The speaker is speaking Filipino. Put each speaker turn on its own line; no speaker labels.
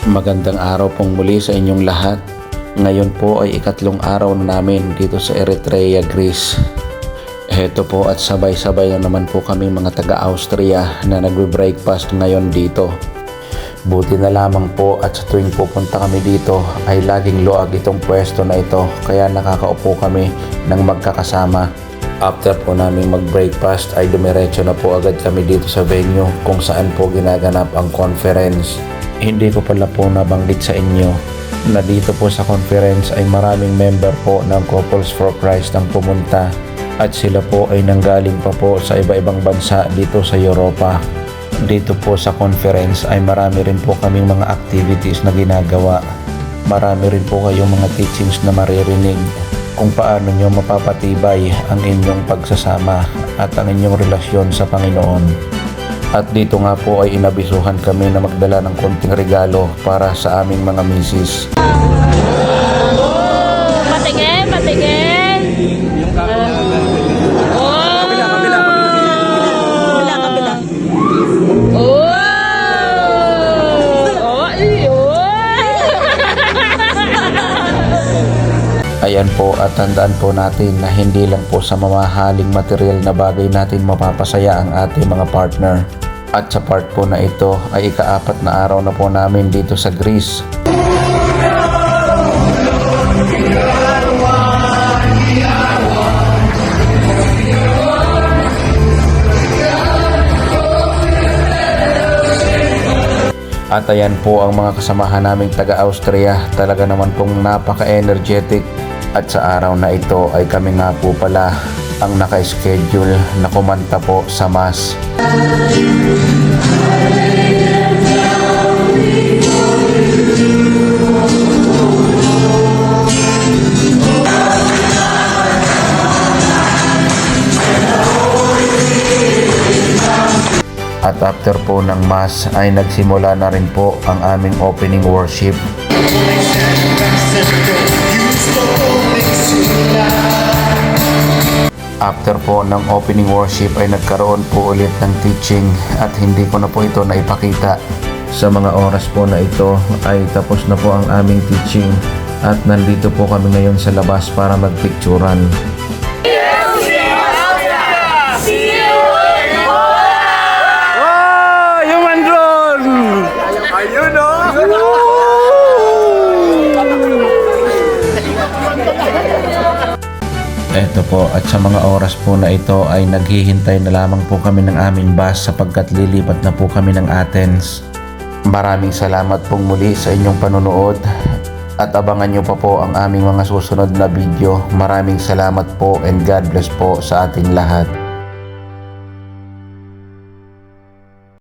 Magandang araw pong muli sa inyong lahat. Ngayon po ay ikatlong araw na namin dito sa Eritrea, Greece. Heto po at sabay-sabay na naman po kami mga taga-Austria na nagbe-breakfast ngayon dito. Buti na lamang po at sa tuwing pupunta kami dito ay laging luag itong pwesto na ito, kaya nakakaupo kami ng magkakasama. After po namin mag-breakfast ay dumiretso na po agad kami dito sa venue kung saan po ginaganap ang conference. Hindi ko pala po nabanggit sa inyo na dito po sa conference ay maraming member po ng Couples for Christ ang pumunta at sila po ay nanggaling pa po sa iba-ibang bansa dito sa Europa. Dito po sa conference ay marami rin po kaming mga activities na ginagawa. Marami rin po kayong mga teachings na maririnig kung paano nyo mapapatibay ang inyong pagsasama at ang inyong relasyon sa Panginoon. At dito nga po ay inabisuhan kami na magdala ng konting regalo para sa aming mga misis.
Patingin, patingin.
Ayan po, at tandaan po natin na hindi lang po sa mamahaling material na bagay natin mapapasaya ang ating mga partner. At sa part po na ito ay ika-4 na araw na po namin dito sa Greece. At ayan po ang mga kasamahan naming taga-Austria, talaga naman pong napaka-energetic. At sa araw na ito ay kami nga po pala ang naka-schedule na kumanta po sa Mass. At after po ng Mass ay nagsimula na rin po ang aming opening worship. After po ng opening worship ay nagkaroon po ulit ng teaching at hindi ko na po ito naipakita. Sa mga oras po na ito ay tapos na po ang aming teaching at nandito po kami ngayon sa labas para magpicturan. Eto po, at sa mga oras po na ito ay naghihintay na lamang po kami ng aming bus sapagkat lilipat na po kami ng Athens. Maraming salamat pong muli sa inyong panunood at abangan nyo pa po ang aming mga susunod na video. Maraming salamat po and God bless po sa ating lahat.